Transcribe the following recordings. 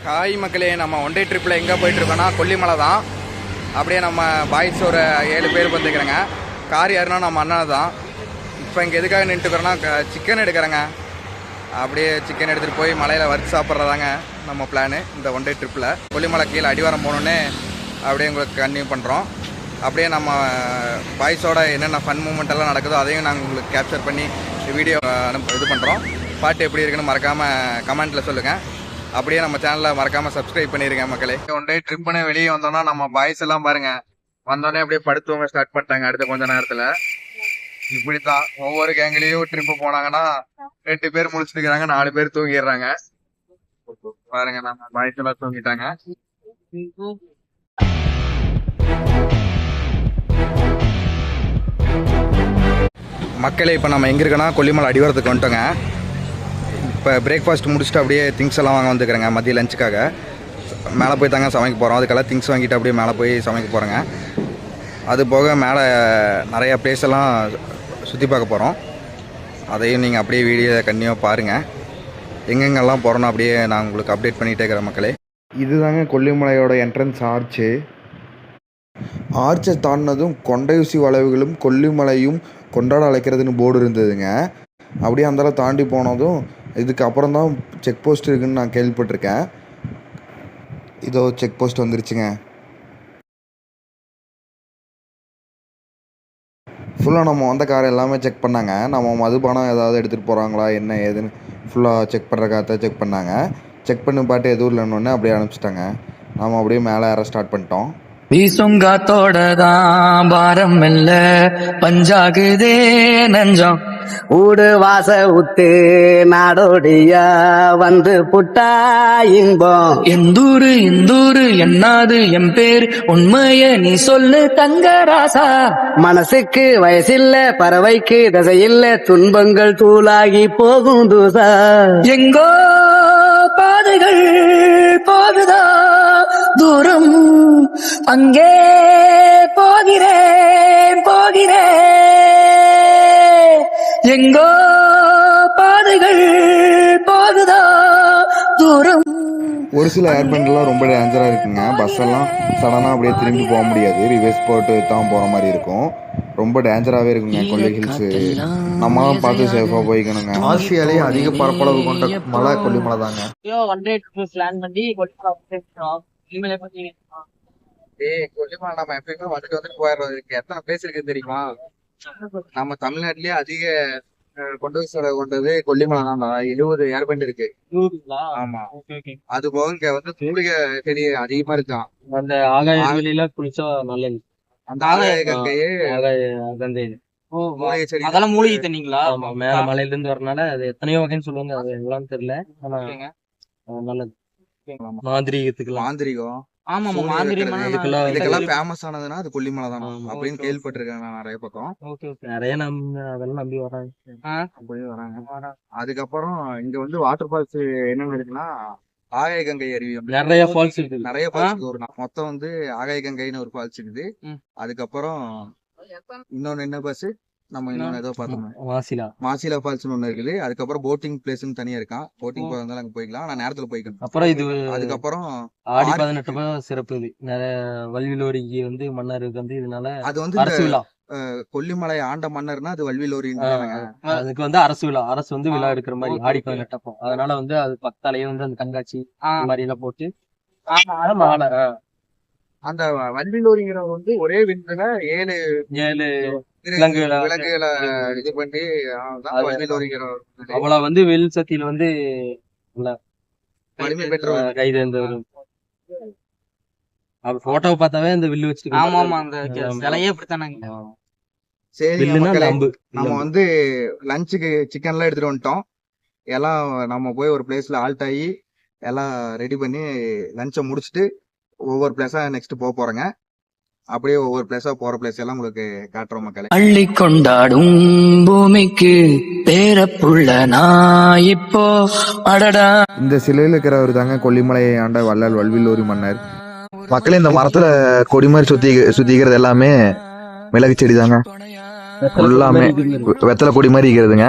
Hi மக்களே, நம்ம one day ட்ரிப்பில் எங்கே போயிட்டுருக்கோன்னா கொல்லிமலை தான். அப்படியே நம்ம பாய்ஸ் ஒரு 7 பேர் வந்துக்கிறேங்க. கார் யாருன்னா நம்ம அண்ணன் தான். இப்போ இங்கே எதுக்காக நின்றுக்கிறோன்னா சிக்கன் எடுக்கிறேங்க. அப்படியே சிக்கன் எடுத்துகிட்டு போய் மலையில் வறுத்து சாப்பிட்றதாங்க நம்ம பிளானு. இந்த ஒன் டே ட்ரிப்பில் கொல்லிமலை கீழே அடிவாரம் போனோன்னே அப்படியே உங்களுக்கு கன்டினியூ பண்ணுறோம். அப்படியே நம்ம பாய்ஸோட என்னென்ன ஃபன் மூமெண்ட் எல்லாம் நடக்குதோ அதையும் நாங்கள் உங்களுக்கு கேப்சர் பண்ணி வீடியோ இது பண்ணுறோம். பாட்டு எப்படி இருக்குன்னு மறக்காமல் கமெண்ட்டில் சொல்லுங்கள். அப்படியே நம்ம சேனலில் மறக்காமல் சப்ஸ்கிரைப் பண்ணியிருக்கேன் மக்களே. ஒன் டே ட்ரிப்புன்னு வெளியே வந்தோம்னா நம்ம பாய்ஸ் எல்லாம் பாருங்கள், வந்தோடனே அப்படியே படுத்துவங்க ஸ்டார்ட் பண்ணிட்டாங்க. அடுத்த கொஞ்ச நேரத்தில் இப்படித்தான் ஒவ்வொரு கேங்லேயும் ட்ரிப்பு போனாங்கன்னா 2 பேர் முழிச்சுட்டு இருக்கிறாங்க, 4 பேர் தூங்கிடுறாங்க. பாருங்க, நம்ம பாய்ஸ் எல்லாம் தூங்கிட்டாங்க. மக்களே, இப்போ நம்ம எங்கே இருக்கோன்னா கொல்லிமலை அடிவாரத்துக்கு வந்துட்டோங்க. இப்போ பிரேக்ஃபாஸ்ட் முடிச்சுட்டு அப்படியே திங்ஸ் எல்லாம் வாங்க வந்துக்கிறேங்க. மதிய லஞ்சுக்காக மேலே போய் தாங்க சமைக்க போகிறோம். அதுக்கெல்லாம் திங்ஸ் வாங்கிட்டு அப்படியே மேலே போய் சமைக்க போகிறோங்க. அது போக மேலே நிறையா பிளேஸ் எல்லாம் சுற்றி பார்க்க போகிறோம். அதையும் நீங்கள் அப்படியே வீடியோ கண்டினியூவாக பாருங்கள். எங்கெங்கெல்லாம் போகிறோன்னு அப்படியே நான் உங்களுக்கு அப்டேட் பண்ணிகிட்டே இருக்கிறேன் மக்களே. இதுதாங்க கொல்லிமலையோட என்ட்ரன்ஸ் ஆர்ச்சு. ஆர்ச்சை தாண்டினதும் கொண்டையூசி வளைவுகளும் கொல்லிமலையும் கொண்டாட அழைக்கிறதுன்னு போர்டு இருந்ததுங்க. அப்படியே அந்தளவு தாண்டி போனதும் இதுக்கப்புறம் தான் செக் போஸ்ட் இருக்குதுன்னு நான் கேள்விப்பட்டிருக்கேன். இதோ செக் போஸ்ட் வந்துருச்சுங்க. ஃபுல்லாக நம்ம வந்த காரை எல்லாமே செக் பண்ணாங்க. நம்ம மதுபானம் ஏதாவது எடுத்துகிட்டு போகிறாங்களா என்ன ஏதுன்னு ஃபுல்லாக செக் பண்ணுற காற்றை செக் பண்ணாங்க. செக் பண்ணி பாட்டு எதுவும் இல்லைன்னு அப்படியே அனுப்பிச்சிட்டாங்க. நம்ம அப்படியே மேலே ஏற ஸ்டார்ட் பண்ணிட்டோம். வீசுங்காத்தோட தான் பாரம் இல்ல பஞ்சாகுதே நஞ்சம் ஊடு வாச உத்து நாடோடியா வந்து புட்டா இன்பம் எந்தூரு இந்தூரு என்னாது என் பேர் உண்மைய நீ சொல்லு தங்கராசா மனசுக்கு வயசில்ல பறவைக்கு தசையில்ல துன்பங்கள் தூளாகி போகும் தூசா எங்கோ பாதைகள் போகுதா தூரம் அங்கே போகிறேன் எங்கோ பாதைகள் போகுதா தூரம். ஒரு சில ஏர்பேண்ட்லாம் ரொம்ப டேஞ்சராக இருக்குங்க. பஸ் எல்லாம் சடனாக அப்படியே திரும்பி போக முடியாது, ரிவர்ஸ் போட்டு தான் போகிற மாதிரி இருக்கும். ரொம்ப டேஞ்சராகவே இருக்குங்க கொல்லி ஹில்ஸு. நம்ம தான் பார்த்து சேஃபாக போய்க்கணுங்க. ஆசியாலேயே அதிக பரப்பளவு கொண்ட மலை கொல்லிமலை தாங்க. கொல்லிமலை நம்ம எப்பயுமே வந்துட்டு போயிடுறோம். எத்தனை பிளேஸ் இருக்கு தெரியுமா? நம்ம தமிழ்நாட்டிலேயே அதிக கொண்டு கொண்டது கொல்லிமலை தான். 70 ஏர்பேண்ட் இருக்கு. ஆமா, அது போக இங்க வந்து மூலிகை செடி அதிகமா இருக்கான். அந்த ஆகாய வெளியில குளிச்சா நல்லது. அந்த ஆகாய கங்கையே மூலிகை செடி, அதெல்லாம் மூலிகை தண்ணிங்களா? மேல மலையில இருந்து வரனால அது எத்தனையோ வகைன்னு சொல்லுவாங்க, அது எல்லாம் தெரியல. ஆனா நல்லது. மாந்திரிகம் இதுக்கெல்லாம் ஃபேமஸ் ஆனதுன்னா அது கொல்லிமலை தான் அப்படின்னு கேள்விப்பட்டிருக்கேன் நான் நிறைய பக்கம். நிறைய அதெல்லாம் நம்பி வராங்க. அப்படியே வராங்க. அதுக்கப்புறம் இங்க வந்து வாட்டர் ஃபால்ஸ் என்னென்ன இருக்குன்னா ஆகாய கங்கை அருவி, நிறைய ஃபால்ஸ் இருக்கு. நிறைய ஃபால்ஸ் ஒரு மொத்தம் வந்து ஆகாய கங்கைன்னு ஒரு ஃபால்ஸ் இருக்குது. அதுக்கப்புறம் இன்னொன்னு என்ன பஸ் நம்ம இன்னொன்னு ஏதோ பார்த்தோம், மாசிலா ஃபால்ஸ்னு ஒண்ணு இருக்குது. அதுக்கப்புறம் போட்டிங் பிளேஸ்ன்னு தனியா இருக்கான். போட்டிங் போறதால அங்க போய்க்கலாம், நான் நேரத்துல போய்க்கணும். அப்புறம் இது அதுக்கப்புறம் ஆடி 18 சிறப்பு. இது நிறைய வல்விலோரிக்கு வந்து மன்னருக்கு வந்து இதனால அது வந்து அரசு விழா. கொல்லிமலை ஆண்ட மன்னர்னா அது வல்விலோரி. அதுக்கு வந்து அரசு விழா, அரசு வந்து விழா எடுக்கிற மாதிரி ஆடி 18 அப்போ. அதனால வந்து அது பக்கத்தாலேயே வந்து அந்த கண்காட்சி மாதிரி எல்லாம் போட்டு அந்த வல்விலோரிங்கிறவங்க வந்து ஒரே விண்ணுல 7 விலங்குகளை இது பண்ணி அவள வந்து வெல் சக்தியில வந்து வலிமை பெற்ற கைது இருந்தவர். அவர் போட்டோவை பார்த்தாவே அந்த வில்லு வச்சுட்டு. ஆமா, அந்த சிலையே அப்படித்தானாங்க. சரி, நம்ம வந்து லஞ்சுக்கு சிக்கன் எல்லாம் எடுத்துட்டு வந்துட்டோம். எல்லாம் நம்ம போய் ஒரு பிளேஸ்ல ஆல்ட் ஆகி எல்லாம் ரெடி பண்ணி லஞ்சை முடிச்சுட்டு ஒவ்வொரு பிளேஸா நெக்ஸ்ட் போறோங்க. அப்படியே ஒவ்வொரு பிளேஸா போற பிளேஸ் எல்லாம் உங்களுக்கு காட்டுறோம் மக்களே. அள்ளி கொண்டாடும் பூமிக்கு பேரப்புள்ள நான் இப்போ அடடா. இந்த சிலையில இருக்கிறவர் தாங்க கொல்லிமலையை ஆண்ட வள்ளல் வல்விலோரி மன்னர். மக்களே, இந்த மரத்துல கொடி மாதிரி சுத்திக்கிறது எல்லாமே மிளகு செடி தாங்க. எல்லாமே வெத்தலை கொடி மாதிரி இருக்கிறதுங்க.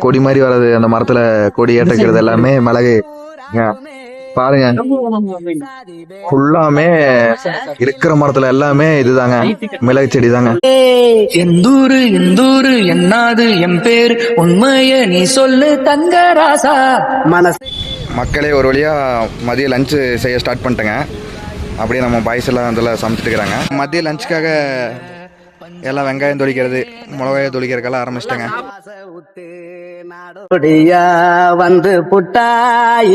கொடி மாதிரி வர்றது அந்த மரத்துல கொடி ஏற்றுக்கிறது எல்லாமே மிளகு. பாருங்க, ஃபுல்லாமே இருக்கிற மரத்துல எல்லாமே இதுதாங்க, மிளகு செடி தாங்க. எந்தூரு எந்தூரு என்னாது என் பேர் உண்மைய நீ சொல்லு தங்கராசா மனசு. மக்களே, ஒரு வழியா மதிய லஞ்சு செய்ய ஸ்டார்ட் பண்ணிட்டேங்க. அப்படியே நம்ம பாய்ஸ் எல்லாம் அதில் சமைச்சிட்டு இருக்கிறாங்க. மதிய லஞ்சுக்காக எல்லாம் வெங்காயம் தொளிக்கிறது, மிளகாய தொளிக்கிறதுக்கெல்லாம் ஆரம்பிச்சிட்டேங்க. வந்து புட்டா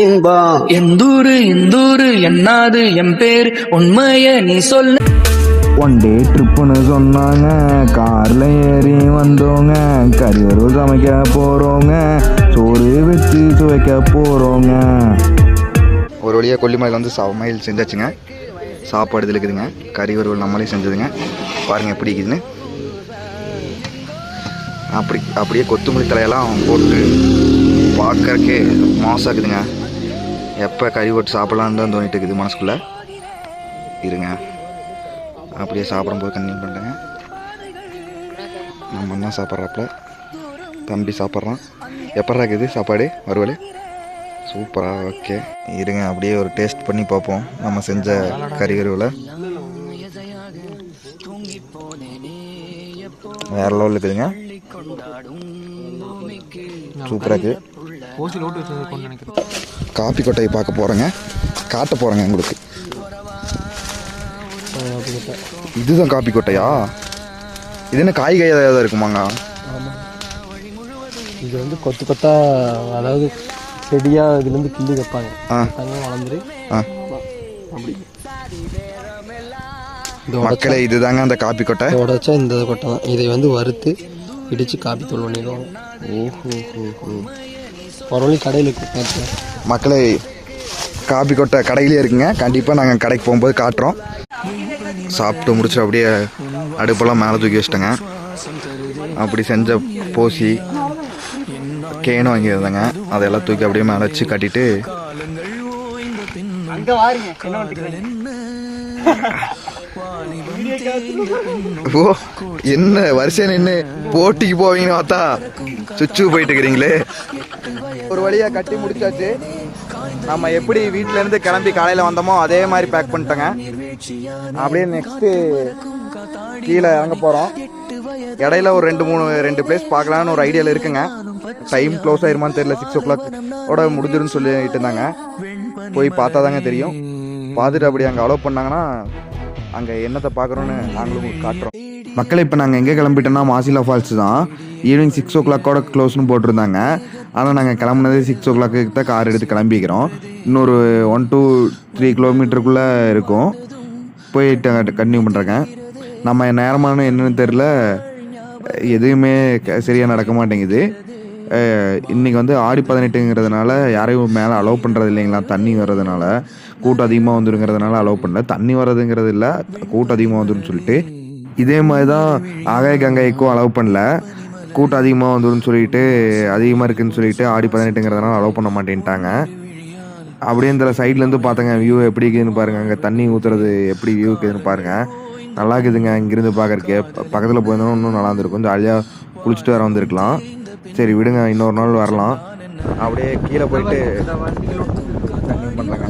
இன்பம். எந்தூரு எந்தூரு என்னாது என் பேர் உண்மைய நீ சொல்லு. ஒன் டே ட்ரிப்புன்னு சொன்னாங்க, கார்ல ஏறி வந்தோங்க, கறி வறுவல் சமைக்க போறோங்க, சோறு வச்சு சுவைக்க போறோங்க. ஒரு வழியாக கொல்லிமலையில் வந்து சமையல் செஞ்சாச்சுங்க. சாப்பாடு இதில் இருக்குதுங்க, கறி வறுவல் நம்மளே செஞ்சதுங்க. பாருங்கள் எப்படி இருக்குதுன்னு. அப்படியே கொத்தமல்லி தலையெல்லாம் போட்டு பார்க்கறக்கே மாசாக இருக்குதுங்க. எப்போ கறி போட்டு சாப்பிட்லான்னு தான் தோணிட்டு இருக்குது மனசுக்குள்ளே. இருங்க, அப்படியே சாப்பிடும்போது கன்னியூ பண்ணுறேங்க. நம்ம அண்ணா சாப்பிட்றாப்புல, தம்பி சாப்பிட்றான். எப்படா இருக்குது சாப்பாடு வறுவல்? சூப்பரா, ஓகே. இருங்க, அப்படியே ஒரு டேஸ்ட் பண்ணி பார்ப்போம் நம்ம செஞ்ச கறி வறுவலை. வேற லெவலில் இருக்குதுங்க, சூப்பராக இருக்குது. காப்பி கொட்டையை பார்க்க போகிறேங்க, காட்ட போகிறேங்க உங்களுக்கு. இதுதான் காப்பி கொட்டையா? இது என்ன காய்கறி ஏதாவது இருக்குமாங்க? இது வந்து கொத்து கொத்தா, அதாவது செடியா இதுல இருந்து கிள்ளி வைப்பாங்க, வளர்ந்துரு. அப்படி மக்களே, இதுதாங்க அந்த காப்பி கொட்டை. உடைச்சா இந்த கொட்டை தான். இதை வந்து வறுத்து இடிச்சு காப்பி தூள் பண்ணிடுவாங்க. ஒரு வழி கடையில் இருக்கு மக்களே. காப்பி கொட்டை கடையிலே இருக்குங்க. கண்டிப்பாக நாங்கள் கடைக்கு போகும்போது காட்டுறோம். சாப்பிட்டு முடிச்சு அப்படியே அடுப்பெல்லாம் மேலே தூக்கி வச்சிட்டேங்க. அப்படி செஞ்ச போசி கேனும் வாங்கியிருந்தாங்க, அதெல்லாம் தூக்கி அப்படியே மேலே வச்சு கட்டிட்டு ஓ, என்ன வருஷம் நின்று போட்டிக்கு போவீங்கன்னு பார்த்தா சுச்சு போயிட்டு இருக்கிறீங்களே. ஒரு வழியா கட்டி முடிச்சாச்சு. நம்ம எப்படி வீட்டுல இருந்து கிளம்பி காலையில வந்தோமோ அதே மாதிரி பேக் பண்ணிட்டோங்க. அப்படியே நெக்ஸ்ட் கீழே இறங்க போறோம். இடையில ஒரு 2 பிளேஸ் பார்க்கலான்னு ஒரு ஐடியாவில் இருக்குங்க. டைம் க்ளோஸ் ஆயிருமான்னு தெரியல, 6 o'clock ஓட முடிஞ்சிருன்னு சொல்லிட்டு இருந்தாங்க. போய் பார்த்தா தாங்க தெரியும். பார்த்துட்டு அப்படி அங்கே அலோவ் பண்ணாங்கன்னா அங்கே என்னத்தை பார்க்குறோன்னு நாங்களும் உங்களுக்கு காட்டுறோம். மக்களை இப்போ நாங்கள் எங்கே கிளம்பிட்டோம்னா மாசிலா ஃபால்ஸ் தான். ஈவினிங் 6 o'clock க்ளோஸ்னு போட்டிருந்தாங்க. ஆனால் நாங்கள் கிளம்புனது 6 o'clock தான் கார் எடுத்து கிளம்பிக்கிறோம். இன்னொரு 1 to 3 கிலோமீட்டருக்குள்ளே இருக்கும். போயிட்டு கண்டினியூ பண்ணுறேங்க. நம்ம நேரமான என்னன்னு தெரில, எதுவுமே சரியாக நடக்க மாட்டேங்குது. இன்றைக்கி வந்து ஆடி 18ங்கிறதுனால யாரையும் மேலே அலோவ் பண்ணுறது இல்லைங்களா, தண்ணி வர்றதுனால. கூட்டம் அதிகமாக வந்துருங்கிறதுனால அலோவ் பண்ணல. தண்ணி வர்றதுங்கிறது இல்லை, கூட்டம் அதிகமாக வந்துருன்னு சொல்லிட்டு. இதே மாதிரி தான் ஆகாய கங்கைக்கும் அலோவ் பண்ணல. கூட்டம் அதிகமாக வந்துருன்னு சொல்லிட்டு, அதிகமாக இருக்குதுன்னு சொல்லிட்டு ஆடி 18ங்கிறதுனால அலோவ் பண்ண மாட்டேன்ட்டாங்க. அப்படியே இந்த சைட்லேருந்து பார்த்தங்க வியூ எப்படி இருக்குதுன்னு பாருங்கள். அங்கே தண்ணி ஊற்றுறது எப்படி வியூ இருக்குதுன்னு பாருங்கள். நல்லா இருக்குதுங்க இங்கேருந்து பார்க்குறக்கு. பக்கத்தில் போயிருந்தோம் இன்னும் நல்லா இருந்திருக்கும். ஜாலியாக குளிச்சுட்டு வர வந்திருக்கலாம். சரி விடுங்க, இன்னொரு நாள் வரலாம். அப்படியே கீழே போயிட்டு கண்டினியூ பண்ணலாங்க.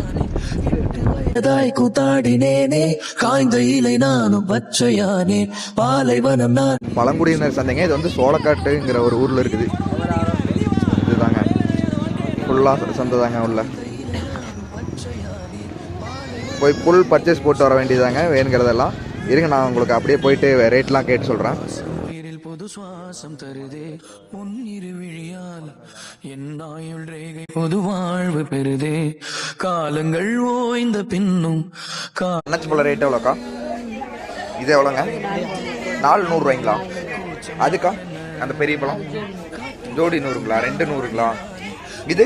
பழங்குடியினர் சந்தைங்க. இது வந்து சோளக்காட்டுங்கிற ஒரு ஊரில் இருக்குது. இதுதாங்க ஃபுல்லாக சந்தை தாங்க. உள்ள போய் ஃபுல் பர்ச்சேஸ் போட்டு வர வேண்டியதாங்க வேணுங்கிறதெல்லாம். இருங்க, நான் உங்களுக்கு அப்படியே போயிட்டு ரேட்லாம் கேட்டு சொல்கிறேன். பொது சுவாசம் தருதே பொன்னிரு விழியால் என்னாயுள் ரேகை பொது வாழ்வு பெறுதே காலங்கள் ஓய்ந்த பின்னும் அண்ணாச்சி பழம் ரேட் எவ்வளோக்கா? இது எவ்வளோங்க? 400 ரூபாய்ங்களா? அதுக்கா அந்த பெரிய பழம் ஜோடி 100ங்களா? 2 100ங்களா? இது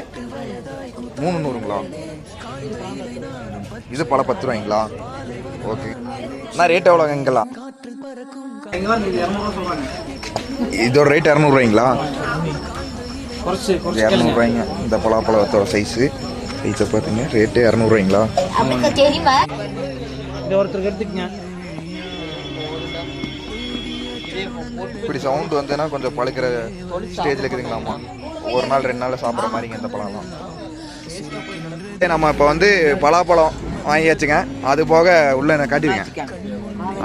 3 100ங்களா? இது பழம் 10 ரூபாய்ங்களா? ஓகே. நான் ரேட் எவ்வளோங்க இங்கெல்லாம்? இதோட ரேட் 200 ரூபாய்ங்களா? 200 ரூபாய்ங்க. இந்த பலாப்பழத்தோட சைஸை பார்த்தீங்க. ரேட்டு 200 ரூபாய்ங்களா? இப்படி சவுண்ட் வந்துன்னா கொஞ்சம் பழுக்கிற ஸ்டேஜில் இருக்குதுங்களாம்மா. ஒரு நாள் 2 நாள் சாப்பிட்ற மாதிரிங்க இந்த பழம்லாம். நம்ம இப்போ வந்து பலாப்பழம் வாங்கியாச்சுங்க. அது போக உள்ள என்ன காட்டிடுங்க,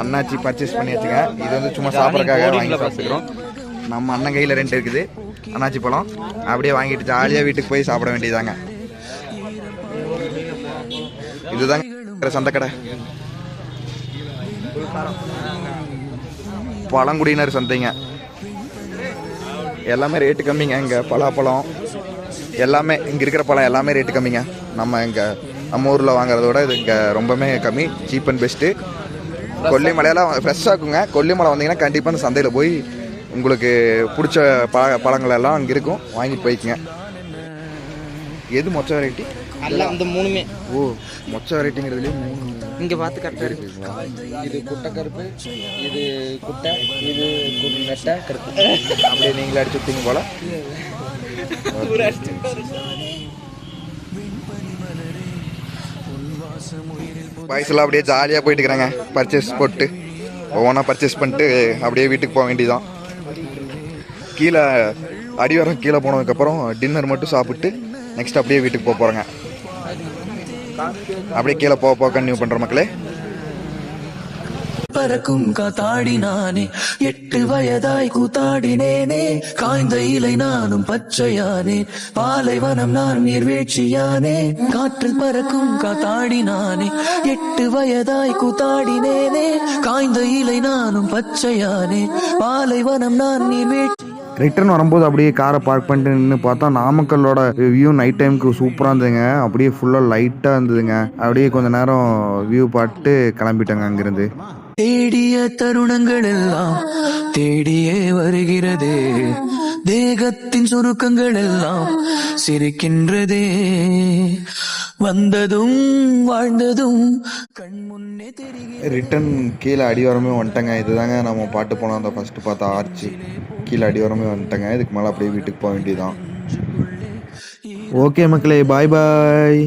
அண்ணாச்சி பர்ச்சேஸ் பண்ணியாச்சுங்க. இது வந்து சும்மா சாப்பிட்றதுக்காக வாங்கி சாப்பிட்டுக்கிறோம். நம்ம அண்ணன் கையில் 2 இருக்குது அண்ணாச்சி பழம். அப்படியே வாங்கிட்டு ஜாலியாக வீட்டுக்கு போய் சாப்பிட வேண்டியதாங்க. இதுதாங்க சந்தைக்கடை, பழங்குடியினர் சந்தைங்க. எல்லாமே ரேட்டு கம்மிங்க. இங்கே பலாப்பழம் எல்லாமே, இங்கே இருக்கிற பழம் எல்லாமே ரேட்டு கம்மிங்க. நம்ம ஊரில் வாங்குறத விட இது இங்கே ரொம்பவே கம்மி, சீப் அண்ட் பெஸ்ட்டு. கொல்லிமலையெல்லாம் ஃப்ரெஷ்ஷாக இருக்குங்க. கொல்லிமலை வந்தீங்கன்னா கண்டிப்பாக அந்த சந்தையில் போய் உங்களுக்கு பிடிச்ச பழங்கள் எல்லாம் அங்கே இருக்கும், வாங்கிட்டு போய்க்குங்க. எது மொச்ச வெரைட்டி? அல்ல அந்த 3மே. ஓ, மொச்ச வெரைட்டிங்கிறதுலேயே 3 இங்கே பார்த்து கரெக்டாக இருக்கு. இது குட்டை கருப்பு, இது குட்டை, இது நெட்டை கருப்பு. அப்படியே நீங்களே அடிச்சு விட்டீங்க போல. வயசுல அப்படியே ஜாலியாக போயிட்டு இருக்கிறாங்க. பர்ச்சேஸ் போட்டு ஒவ்வொன்றா பர்ச்சேஸ் பண்ணிட்டு அப்படியே வீட்டுக்கு போக வேண்டியதான். கீழே அடிவாரம் கீழே போனதுக்கப்புறம் டின்னர் மட்டும் சாப்பிட்டு நெக்ஸ்ட் அப்படியே வீட்டுக்கு போக போகிறோங்க. அப்படியே கீழே போக கன்டினியூ பண்ணுற மக்களே. பறக்கும் காத்தாடி நானே 8 வயதாய் கூத்தாடினேனே, காய்ந்த இலை நானும் பச்சையானே, பாலைவனம் நான் நீர்வீழ்ச்சியானே. காற்றில் பறக்கும் காத்தாடி நானே 8 வயதாய் கூத்தாடினேனே, காய்ந்த இலை நானும் பச்சையானே, பாலைவனம் நான் நீர்வீழ்ச்சி. ரிட்டர்ன் வரும்போது அப்படியே காரை பார்க் பண்ணிட்டு நின்று பார்த்தா நாமக்கல்லோட வியூ நைட் டைமுக்கு சூப்பராக இருந்ததுங்க. அப்படியே ஃபுல்லாக லைட்டாக இருந்ததுங்க. அப்படியே கொஞ்ச நேரம் வியூ பார்த்துட்டு கிளம்பிட்டேங்க அங்கேருந்து. தேடிய தருணங்கள் எல்லாம் தேடியே வருகிறதே, தேகத்தின் சுருக்கங்கள் எல்லாம் சிரிக்கின்றதே, வந்ததும் வாழ்ந்ததும் கண் முன்னே தெரிகிறது. ரிட்டன் கீழே அடிவாரமே வந்துட்டேங்க. இதுதாங்க நம்ம பாட்டு போனோம் அந்த ஃபஸ்ட்டு பார்த்த ஆர்ச்சு. கீழே அடிவாரமே வந்துட்டேங்க. இதுக்கு மேலே அப்படியே வீட்டுக்கு போக வேண்டியதான். ஓகே மக்களே, பாய் பாய்.